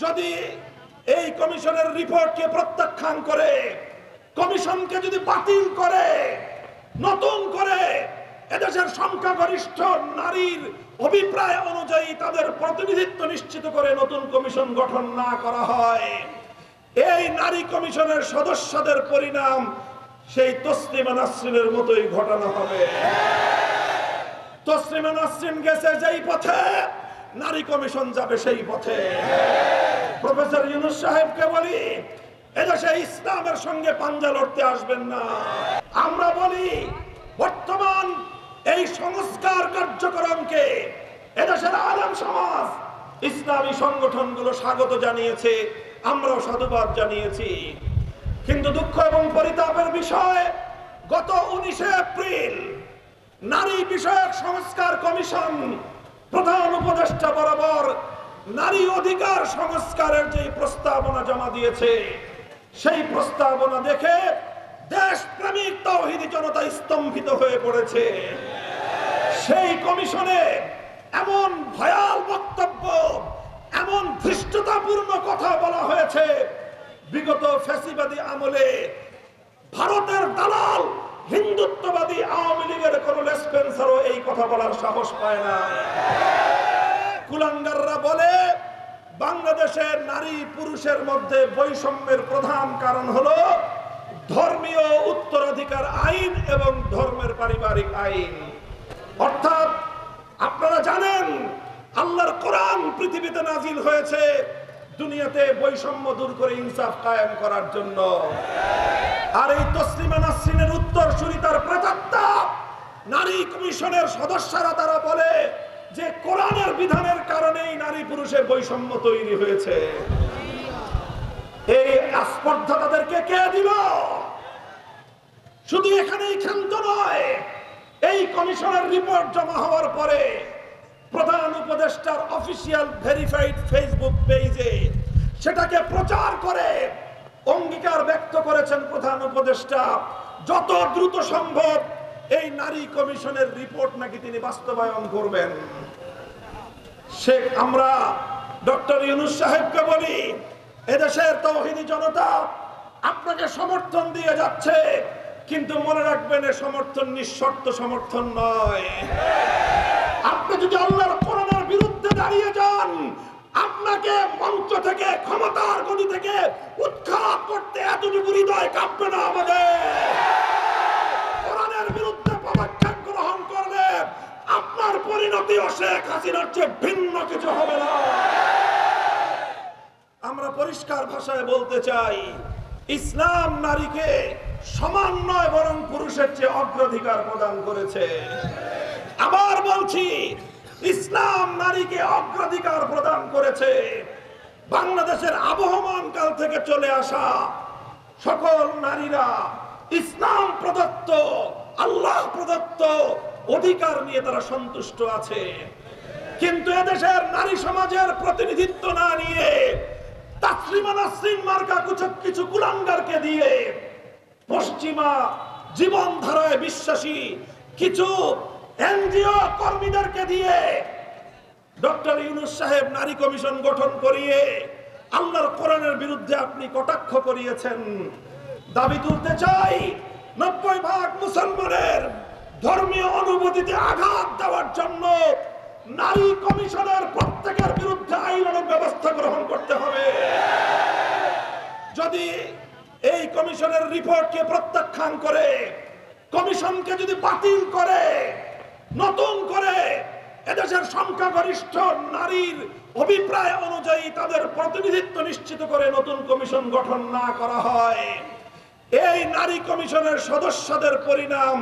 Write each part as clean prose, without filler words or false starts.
যদি এই কমিশনের রিপোর্টকে প্রত্যাখ্যান করে, কমিশনকে যদি বাতিল করে, নতুন করে এদেশের সংখ্যাগরিষ্ঠ নারীর অভিপ্রায় অনুযায়ী তাদের প্রতিনিধিত্ব নিশ্চিত করে নতুন কমিশন গঠন না করা হয়, এই নারী কমিশনের সদস্যদের পরিণাম সেই তসলিমা নাসরিনের মতোই ঘটানো হবে। তসলিমা নাসরিন গেছে যেই পথে, নারী কমিশন যাবে সেই পথে। প্রফেসর ইউনূস সাহেবকে বলি, এদেশে ইসলামের সঙ্গে পাঞ্জা লড়তে আসবেন না। আমরা বলি, বর্তমান এই সংস্কার কার্যক্রমকে এদেশের আলেম সমাজ, ইসলামী সংগঠনগুলো স্বাগত জানিয়েছে, আমরাও সাধুবাদ জানিয়েছি। কিন্তু দুঃখ এবং পরিতাপের বিষয়, গত 19 এপ্রিল নারী বিষয়ক সংস্কার কমিশন প্রধান উপদেষ্টা বরাবর নারী অধিকার সংস্কারের যে প্রস্তাবনা জমা দিয়েছে, সেই প্রস্তাবনা দেখে দেশপ্রেমিক তাওহীদি জনতা স্তম্ভিত হয়ে পড়েছে। সেই কমিশনে এমন ভয়াল বক্তব্য, এমন ধৃষ্টতাপূর্ণ কথা বলা হয়েছে, বিগত ফ্যাসিবাদী আমলে ভারতের দালাল হিন্দুত্ববাদী আওয়ামী লীগের কর্নেল স্পেন্সারও এই কথা বলার সাহস পায় না। কুলাঙ্গাররা বলে, বাংলাদেশে নারী পুরুষের মধ্যে বৈষম্যের প্রধান কারণ হলো ধর্মীয় উত্তরাধিকার আইন এবং ধর্মের পারিবারিক আইন। অর্থাৎ আপনারা জানেন, আল্লাহর কোরআন পৃথিবীতে নাজিল হয়েছে দুনিয়াতে বৈষম্য দূর করে ইনসাফ কায়েম করার জন্য। আর এই তসলিমা নাসরিনের উত্তরসূরি, তার প্রেতাত্মা নারী কমিশনের সদস্যরা তারা বলে যে কোরআনের বিধানের কারণেই নারী পুরুষের বৈষম্য তৈরি হয়েছে। এই আস্পর্ধা তাদেরকে কে দিল? শুধু এখানেই ক্ষান্ত নয়, এই কমিশনের রিপোর্ট জমা হওয়ার পরে প্রধান উপদেষ্টার অফিসিয়াল ভেরিফাইড ফেসবুক পেজে সেটাকে প্রচার করে অঙ্গীকার ব্যক্ত করেছেন প্রধান উপদেষ্টা, যত দ্রুত সম্ভব এই নারী কমিশনের রিপোর্ট নাকি তিনি বাস্তবায়ন করবেন। আমরা ডক্টর ইউনূস সাহেবকে বলি, এদেশের তাওহীদি জনতা আপনাকে সমর্থন দিয়ে যাচ্ছে, কিন্তু মনে রাখবেন এ সমর্থন নিঃশর্ত সমর্থন নয়। আপনি যদি আল্লাহর কোরআনের বিরুদ্ধে দাঁড়িয়ে যান, আপনাকে মঞ্চ থেকে, ক্ষমতার গদি থেকে উৎখাত করতে এতটুকু হৃদয় কাঁপবে না আমাদের। কোরআনের বিরুদ্ধে পদক্ষেপ গ্রহণ করলে আপনার পরিণতিও শেখ হাসিনার চেয়ে ভিন্ন কিছু হবে না। আমরা পরিষ্কার ভাষায় বলতে চাই, ইসলাম নারীকে সমান নয় বরং পুরুষের চেয়ে অগ্রাধিকার প্রদান করেছে। আবার বলছি, ইসলাম নারীকে অগ্রাধিকার প্রদান করেছে। বাংলাদেশের আবহমান কাল থেকে চলে আসা সকল নারীরা ইসলাম প্রদত্ত, আল্লাহ প্রদত্ত অধিকার নিয়ে তারা সন্তুষ্ট আছে। কিন্তু এদেশের নারী সমাজের প্রতিনিধিত্ব না নিয়ে তসলিমা নাসরিন মার্কা কিছু কুলাঙ্গারকে দিয়ে, পশ্চিমা জীবনধারায় বিশ্বাসী কিছু এনজিও কর্মীদেরকে দিয়ে ডক্টর ইউনূস সাহেব নারী কমিশন গঠন করিয়ে আল্লাহর কোরআনের বিরুদ্ধে আপনি কটাক্ষ করিয়েছেন। দাবি তুলতে চাই, 90% মুসলমানের ধর্মীয় অনুভূতিতে আঘাত দেওয়ার জন্য নারী কমিশনের প্রত্যেকের বিরুদ্ধে আইনানুগ ব্যবস্থা গ্রহণ করতে হবে। যদি এই কমিশনের রিপোর্টকে প্রত্যাখ্যান করে, কমিশনকে যদি বাতিল করে, নতুন করে এদেশের সংখ্যাগরিষ্ঠ নারীর অভিপ্রায় অনুযায়ী তাদের প্রতিনিধিত্ব নিশ্চিত করে নতুন কমিশন গঠন না করা হয়, এই নারী কমিশনের সদস্যদের পরিণাম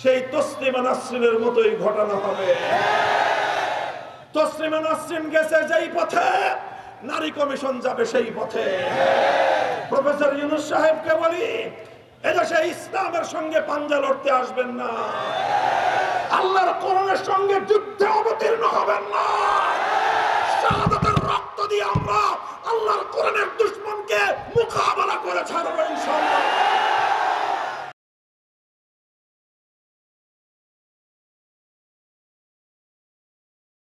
সেই তসলিমা নাসরিনের মতোই ঘটানো হবে। তসলিমা নাসরিন গেছে যেই পথে, নারী কমিশন যাবে সেই পথে। প্রফেসর ইউনূস সাহেবকে বলি, এদেশে ইসলামের সঙ্গে পাঞ্জা লড়তে আসবেন না। আল্লাহর কোরআনের সঙ্গে যুদ্ধে অবতীর্ণ হবেন না। শাহাদাতের রক্ত দিয়ে আমরা আল্লাহর কোরআনের দুশমনকে মোকাবেলা করে ছাড়ব ইনশাআল্লাহ।